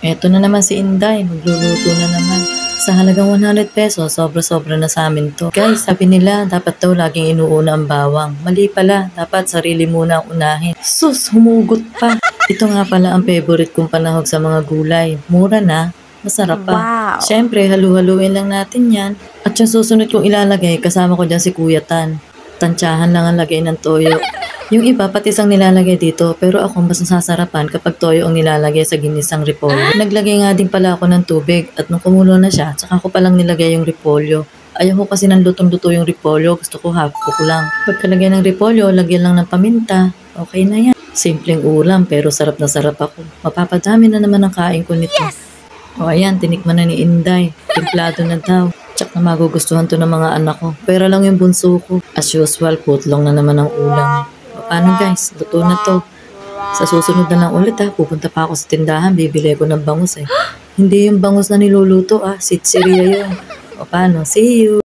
Eto na naman si Inday, magluluto na naman. Sa halagang 100 pesos, sobra-sobra na sa amin to. Guys, sabi nila, dapat daw laging inuuna ang bawang. Mali pala, dapat sarili muna ang unahin. Sus, humugot pa. Ito nga pala ang favorite kong panahog sa mga gulay. Mura na, masarap pa. Wow. Siyempre, halu-haluin lang natin yan. At yung susunod kong ilalagay, kasama ko dyan si Kuya Tan. Tansyahan lang ang lagay ng toyo. Yung iba, patis ang nilalagay dito, pero ako mas nasasarapan kapag toyo ang nilalagay sa ginisang repolyo. Naglagay nga din pala ako ng tubig at nung kumulo na siya, saka ko palang nilagay yung repolyo. Ayaw ko kasi ng lutong-luto yung repolyo, gusto ko half cook lang. Pagkalagay ng repolyo, lagyan lang ng paminta, okay na yan. Simpleng ulam pero sarap na sarap ako. Mapapadami na naman ang kain ko nito. O ayan, tinikman na ni Inday. Timplado na daw. Tsak na magugustuhan to ng mga anak ko. Pero lang yung bunso ko. As usual, putlong na naman ang ulam. Paano guys? Luto na to. Sa susunod na lang ulit pupunta pa ako sa tindahan, bibili ko ng bangus Hindi yung bangus na niluluto Sitsiriya yun. O paano? See you!